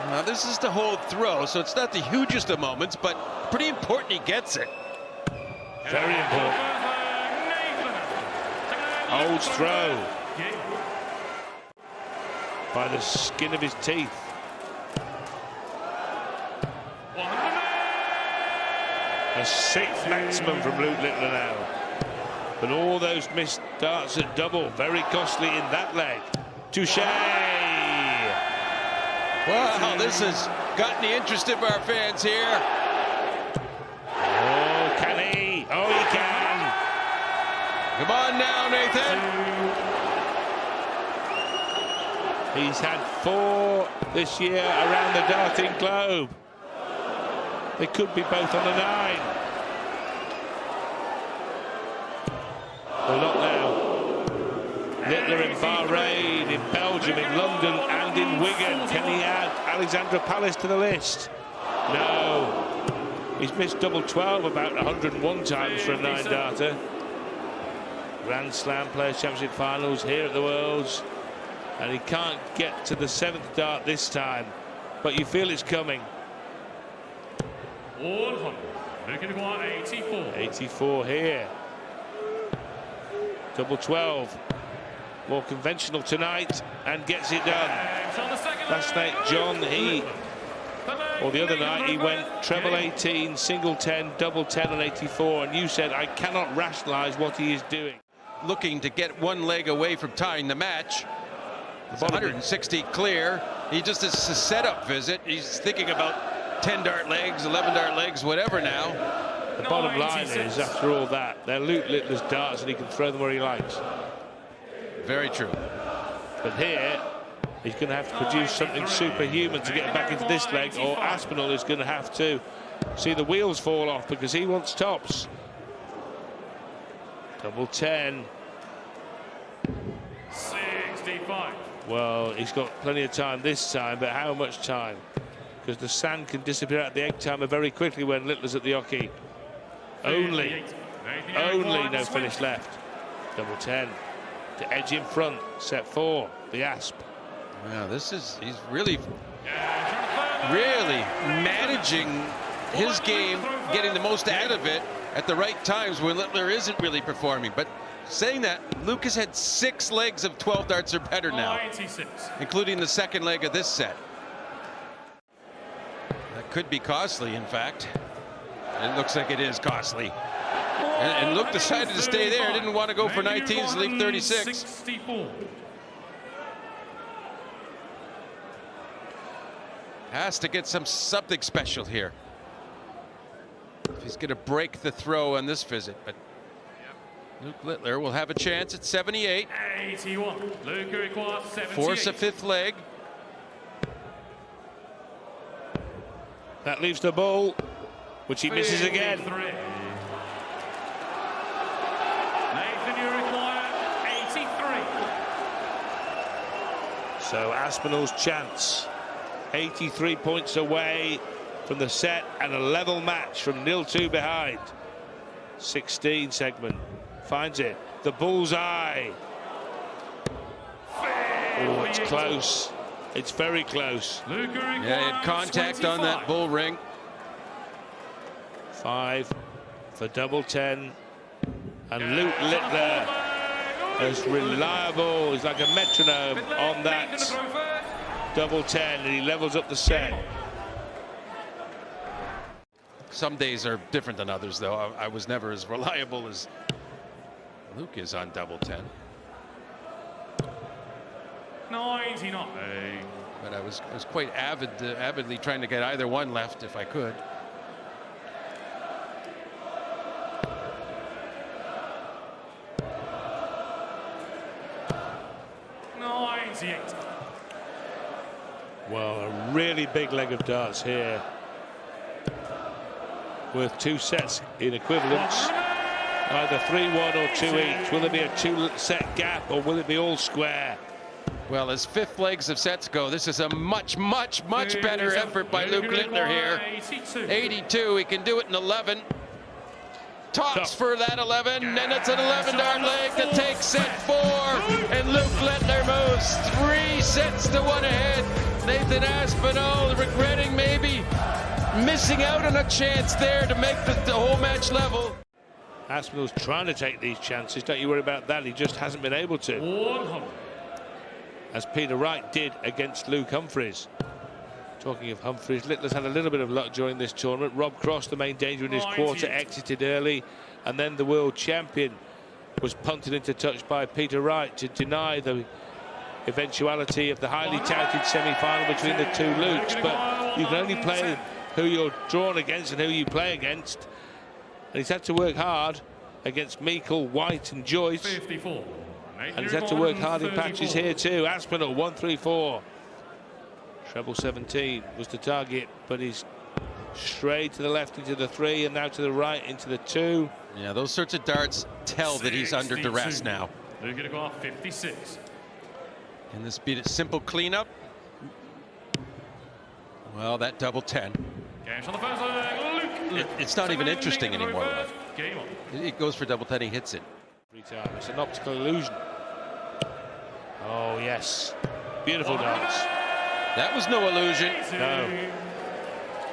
[SPEAKER 5] Now, this is the hold throw, so it's not the hugest of moments, but pretty important he gets it.
[SPEAKER 4] Very important. Holds throw by the skin of his teeth. A 6th maximum from Luke Littler now. But all those missed darts at double, very costly in that leg. Touche!
[SPEAKER 5] Wow, this has gotten the interest of our fans here.
[SPEAKER 4] Oh, can he? Oh, he can.
[SPEAKER 5] Come on now, Nathan.
[SPEAKER 4] He's had 4 this year around the darting globe. They could be both on the 9. Well, not now. Littler in Bahrain, in Belgium. Belgium in London and in Wigan. Can he add Alexandra Palace to the list? No. He's missed double 12 about 101 times for a 9-darter. Grand Slam Players' Championship finals here at the Worlds. And he can't get to the 7th dart this time. But you feel it's coming. 84 here. Double 12. More conventional tonight and gets it done. Last night, John, or the other night, he went treble 18, single 10, double 10 on 84. And you said, I cannot rationalize what he is doing.
[SPEAKER 5] Looking to get one leg away from tying the match. It's 160 clear. He just is a setup visit. He's thinking about 10-dart legs, 11-dart legs, whatever now.
[SPEAKER 4] The bottom line is, after all that, they're Luke Littler's darts and he can throw them where he likes.
[SPEAKER 5] Very true.
[SPEAKER 4] But here, he's going to have to produce something superhuman to get back into this leg, or Aspinall is going to have to see the wheels fall off because he wants tops. Double 10.
[SPEAKER 3] 65.
[SPEAKER 4] Well, he's got plenty of time this time, but how much time? Because the sand can disappear out the egg timer very quickly when Littler's at the hockey. Only no finish left. Double 10 to edge in front. Set 4, the Asp.
[SPEAKER 5] Yeah, he's really managing his game, getting the most out of it at the right times when Littler isn't really performing. But saying that, Luke has had 6 legs of 12 darts or better now, including the second leg of this set. That could be costly, in fact. It looks like it is costly. And Luke decided to stay there. Didn't want to go for 19s, leave 36. Has to get something special here if he's going to break the throw on this visit. But Luke Littler will have a chance at 78.
[SPEAKER 3] 81. Luke requires 78.
[SPEAKER 5] Force a 5th leg.
[SPEAKER 4] That leaves the ball, which he misses again.
[SPEAKER 3] Nathan, you require 83.
[SPEAKER 4] So Aspinall's chance, 83 points away from the set and a level match from 0-2 behind. 16 segment, finds it, the bullseye. Oh, it's close. It's very close.
[SPEAKER 5] Yeah, he had contact on that bull ring.
[SPEAKER 4] 5 for double 10. And Luke Littler is reliable. He's like a metronome on that double 10, and he levels up the set.
[SPEAKER 5] Some days are different than others, though. I was never as reliable as Luke is on double 10.
[SPEAKER 3] 99.
[SPEAKER 5] But I was quite avidly trying to get either one left if I could.
[SPEAKER 4] Well, a really big leg of darts here. Worth 2 sets in equivalence. Either 3-1 or 2 each. Will there be a 2-set gap or will it be all square?
[SPEAKER 5] Well, as 5th legs of sets go, this is a much better effort by Luke Littler here. 82, he can do it in 11. Tops for that 11, and it's an 11-dart leg that takes set 4, and Luke Littler moves 3 sets to 1 ahead. Nathan Aspinall regretting maybe missing out on a chance there to make the whole match level.
[SPEAKER 4] Aspinall's trying to take these chances, don't you worry about that, he just hasn't been able to.
[SPEAKER 3] 100.
[SPEAKER 4] As Peter Wright did against Luke Humphries. Talking of Humphries, Littler's had a little bit of luck during this tournament. Rob Cross, the main danger in his quarter, exited early, and then the world champion was punted into touch by Peter Wright to deny the eventuality of the highly touted semi-final between the two Lukes. But you can only play who you're drawn against and who you play against. And he's had to work hard against Meikle, White and Joyce.
[SPEAKER 3] 54.
[SPEAKER 4] And he's had to work hard in patches here too. Aspinall 1-3-4. Treble 17 was the target, but he's straight to the left into the 3 and now to the right into the 2.
[SPEAKER 5] Yeah, those sorts of darts tell that he's under duress now.
[SPEAKER 3] They're going to go off 56.
[SPEAKER 5] Can this be a simple cleanup? Well, that double 10.
[SPEAKER 3] Games on the first leg.
[SPEAKER 5] It's not even interesting anymore.
[SPEAKER 3] Game on.
[SPEAKER 5] It goes for double 10, he hits it.
[SPEAKER 4] It's an optical illusion. Oh, yes. Beautiful dance.
[SPEAKER 5] That was no illusion.
[SPEAKER 4] No.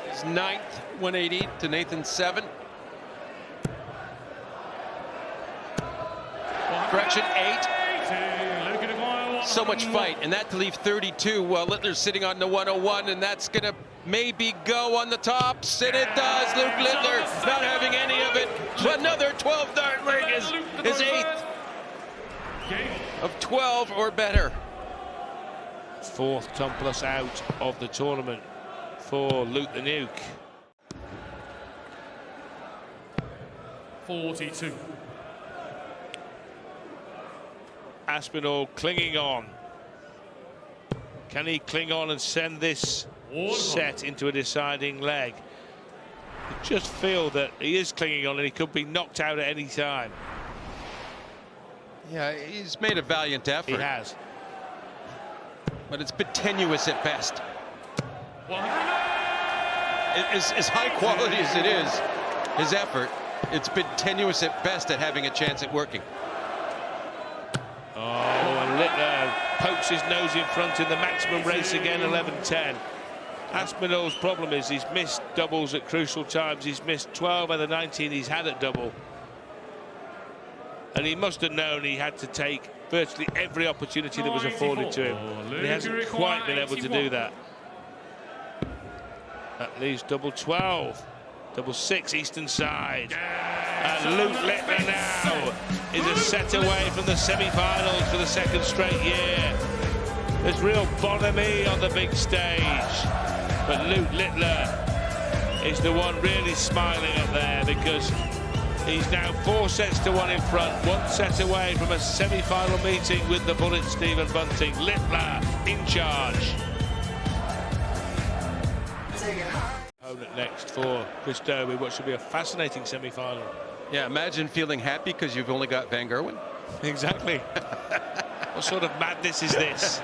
[SPEAKER 5] It's 9th, 180 to Nathan's 7. Correction, 8. So much fight, and that to leave 32 while Littler's sitting on the 101, and that's going to maybe go on the tops, and it does. Luke Littler not having any of it. Another 12-dart rig is his 8th of 12 or better.
[SPEAKER 4] 4th ton plus out of the tournament for Luke the Nuke.
[SPEAKER 3] 42.
[SPEAKER 4] Aspinall clinging on. Can he cling on and send this set into a deciding leg? I just feel that he is clinging on and he could be knocked out at any time.
[SPEAKER 5] Yeah, he's made a valiant effort.
[SPEAKER 4] He has.
[SPEAKER 5] But it's been tenuous at best. As high quality as it is, his effort, it's been tenuous at best at having a chance at working.
[SPEAKER 4] Oh, and Littler pokes his nose in front in the maximum race again, 11-10. Aspinall's problem is he's missed doubles at crucial times. He's missed 12 of the 19 he's had at double. And he must have known he had to take virtually every opportunity that was afforded to him. And he hasn't quite been able to do that. That leaves double 12, double 6 eastern side. And Luke Littler now is a set away from the semi-finals for the 2nd straight year. There's real bonhomie on the big stage. But Luke Littler is the one really smiling up there because he's now 4 sets to 1 in front, 1 set away from a semi-final meeting with the bullet Stephen Bunting. Littler in charge. Opponent next for Chris Dobie, what should be a fascinating semi-final.
[SPEAKER 5] Yeah, imagine feeling happy because you've only got Van Gerwen.
[SPEAKER 4] Exactly. What sort of madness is this?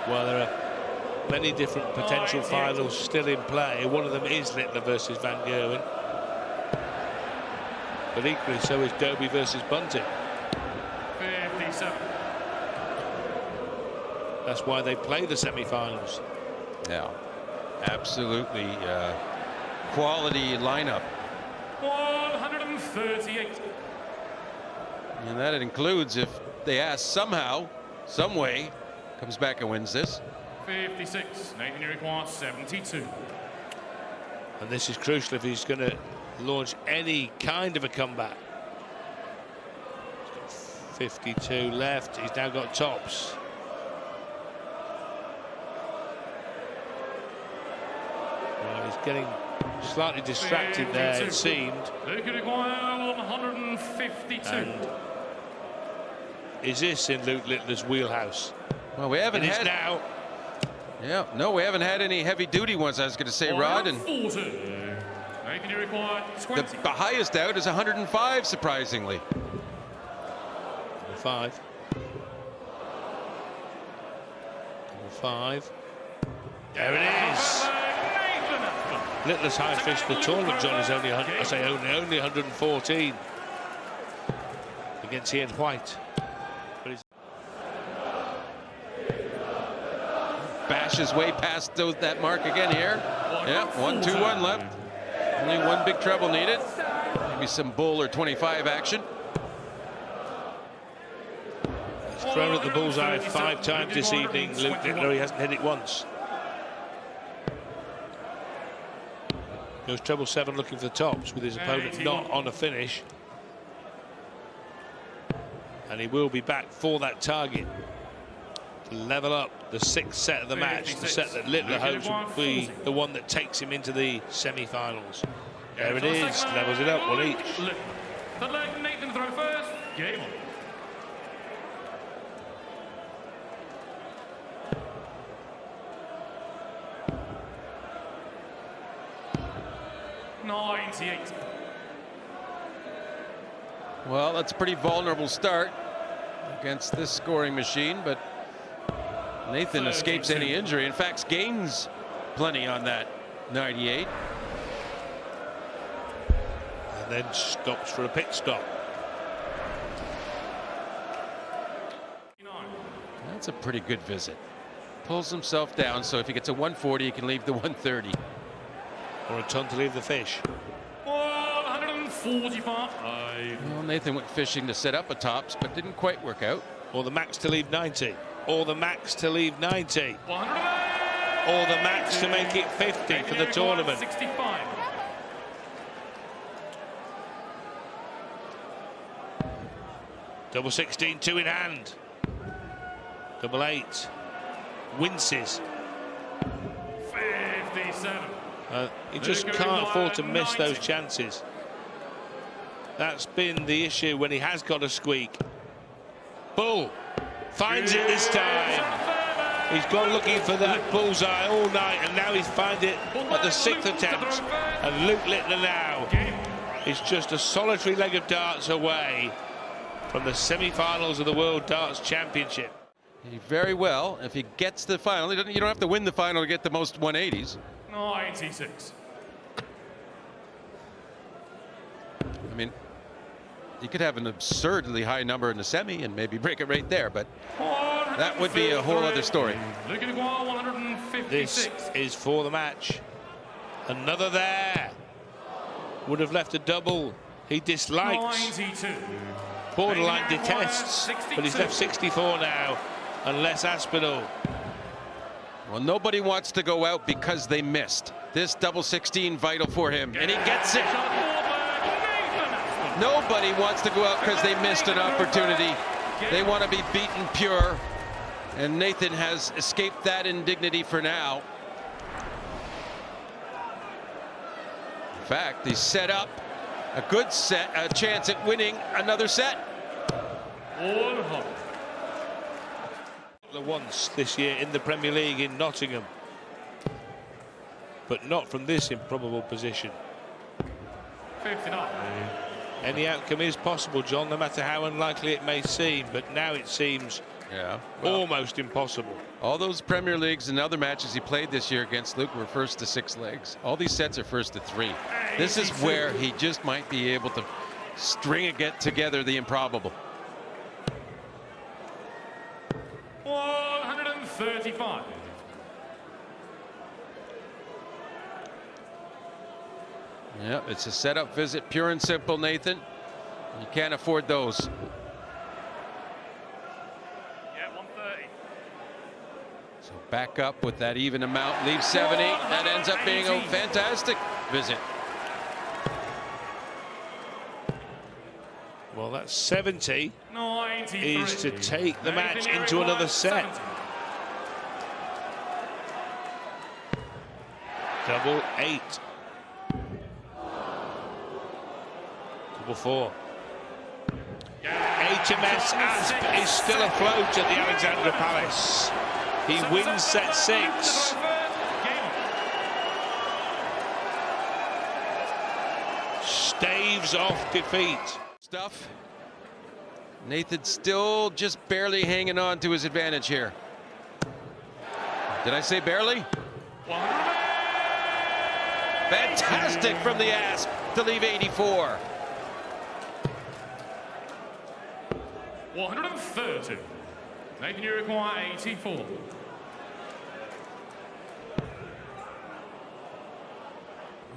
[SPEAKER 4] Well, there are many different potential finals still in play. One of them is Littler versus Van Gerwen. But equally so is Dobie versus Bunting.
[SPEAKER 3] 57.
[SPEAKER 4] That's why they play the semi-finals.
[SPEAKER 5] Yeah, absolutely quality lineup.
[SPEAKER 3] 138.
[SPEAKER 5] And that includes if they ask somehow, some way, comes back and wins this.
[SPEAKER 3] 56. Nathan, you require 72.
[SPEAKER 4] And this is crucial if he's going to launch any kind of a comeback. He's got 52 left. He's now got tops. Well, he's getting slightly distracted there, it seemed.
[SPEAKER 3] Luke require 152.
[SPEAKER 4] And is this in Luke Littler's wheelhouse?
[SPEAKER 5] Well, we haven't
[SPEAKER 4] It is
[SPEAKER 5] had.
[SPEAKER 4] now.
[SPEAKER 5] Yeah, no, we haven't had any heavy-duty ones. I was going to say, Rod, and
[SPEAKER 3] Nathan, you require 20.
[SPEAKER 5] the highest out is 105, surprisingly.
[SPEAKER 4] 5. 5. There it is. Littler's highest fish for the tournament, John, is only, I say only 114 against Ian White. But he's
[SPEAKER 5] Bashes way past that mark again here. Yeah, 1-2-1 left. Only 1 big treble needed. Maybe some bull or 25 action.
[SPEAKER 4] He's thrown at the bullseye 5 times this evening, Luke Littler. He hasn't hit it once. Goes treble 7 looking for the tops with his opponent not on a finish. And he will be back for that target to level up the 6th set of the match, the set that Littler hopes will be the one that takes him into the semi-finals. There it is, levels it up, 1 each.
[SPEAKER 3] The leg, Nathan throw first. Game on.
[SPEAKER 5] Well, that's a pretty vulnerable start. against this scoring machine, but Nathan escapes any injury. In fact, gains plenty on that 98.
[SPEAKER 4] And then stops for a pit stop.
[SPEAKER 5] That's a pretty good visit. Pulls himself down, so if he gets a 140, he can leave the 130.
[SPEAKER 4] Or a ton to leave the fish.
[SPEAKER 3] 145.
[SPEAKER 5] Well, Nathan went fishing to set up a tops, but didn't quite work out.
[SPEAKER 4] Or the max to leave 90. Or the max to leave 90. Or the max to make it 50 for the tournament.
[SPEAKER 3] 65.
[SPEAKER 4] Double 16, 2 in hand. Double 8. Winces.
[SPEAKER 3] 57.
[SPEAKER 4] You just can't afford to miss those chances. That's been the issue when he has got a squeak. Bull finds it this time. He's gone looking for that bullseye all night, and now he's found it at the 6th attempt. And Luke Littler now is just a solitary leg of darts away from the semi-finals of the World Darts Championship.
[SPEAKER 5] Very well. If he gets the final, you don't have to win the final to get the most 180s.
[SPEAKER 3] 96.
[SPEAKER 5] I mean, you could have an absurdly high number in the semi and maybe break it right there, but that would be a whole other story.
[SPEAKER 4] This is for the match. Another there. Would have left a double. He dislikes.
[SPEAKER 3] 92.
[SPEAKER 4] Borderline detests, but he's left 64 now. Unless Aspinall.
[SPEAKER 5] Well, nobody wants to go out because they missed. This double 16 vital for him, and he gets it. Nobody wants to go out because they missed an opportunity. They want to be beaten pure, and Nathan has escaped that indignity for now. In fact, he set up a good set, a chance at winning another set.
[SPEAKER 4] Once this year in the Premier League in Nottingham, but not from this improbable position.
[SPEAKER 3] 59.
[SPEAKER 4] Any outcome is possible, John, no matter how unlikely it may seem, but now it seems almost impossible.
[SPEAKER 5] All those Premier Leagues and other matches he played this year against Luke were first to 6 legs. All these sets are first to 3. This is where he just might be able to string it together the improbable.
[SPEAKER 3] 135.
[SPEAKER 5] Yep, it's a setup visit, pure and simple, Nathan. You can't afford those.
[SPEAKER 3] Yeah, 130.
[SPEAKER 5] So back up with that even amount, leave 70. That ends up being a fantastic visit.
[SPEAKER 4] Well, that's 70
[SPEAKER 3] 93.
[SPEAKER 4] is to take the match into another set.
[SPEAKER 3] 70.
[SPEAKER 4] Double 8. Double 4. HMS Asp is still afloat at the Alexandra Palace. He wins set 6. Staves off defeat.
[SPEAKER 5] Stuff. Nathan still just barely hanging on to his advantage here. Did I say barely? Fantastic from the Asp to leave 84.
[SPEAKER 3] 130. Nathan, you require 84.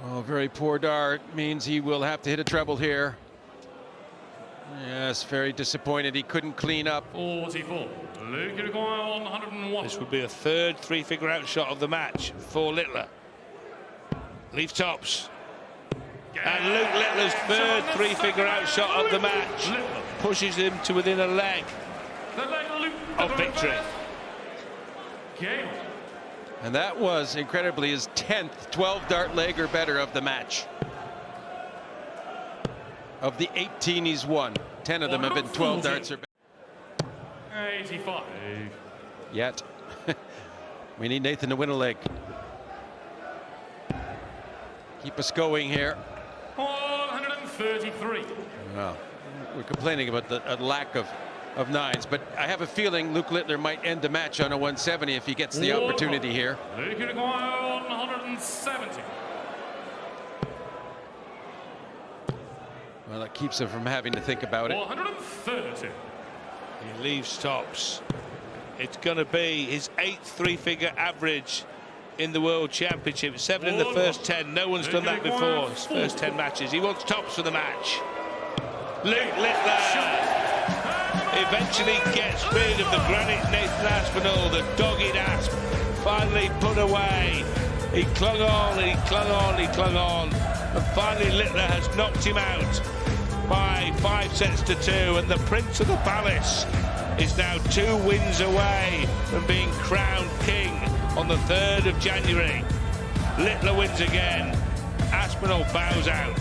[SPEAKER 5] Oh, very poor dart means he will have to hit a treble here. Yes, very disappointed he couldn't clean up.
[SPEAKER 3] 44. Luke, you require 101.
[SPEAKER 4] This would be a third 3-figure outshot of the match for Littler. Leave tops. And Luke Littler's third 3-figure outshot of the match pushes him to within a leg of victory.
[SPEAKER 5] And that was incredibly his 10th 12 dart leg or better of the match. Of the 18 he's won, 10 of them have been 12 darts or better.
[SPEAKER 3] 85.
[SPEAKER 5] Yet. We need Nathan to win a leg. Keep us going here.
[SPEAKER 3] 133.
[SPEAKER 5] Well, we're complaining about the lack of of 9s. But I have a feeling Luke Littler might end the match on a 170 if he gets the opportunity here.
[SPEAKER 3] Luke require 170.
[SPEAKER 5] Well, that keeps him from having to think about it.
[SPEAKER 3] 130.
[SPEAKER 4] He leaves tops. It's going to be his 8th three-figure average in the World Championship. 7 in the first 10. No one's done that before. His first 10 matches. He wants tops for the match. Luke Littler eventually gets rid of the granite Nathan Aspinall, the dogged Asp, finally put away. He clung on, and he clung on, he clung on, and finally Littler has knocked him out by 5 sets to 2, and the Prince of the Palace is now 2 wins away from being crowned king on the 3rd of January. Littler wins again. Aspinall bows out.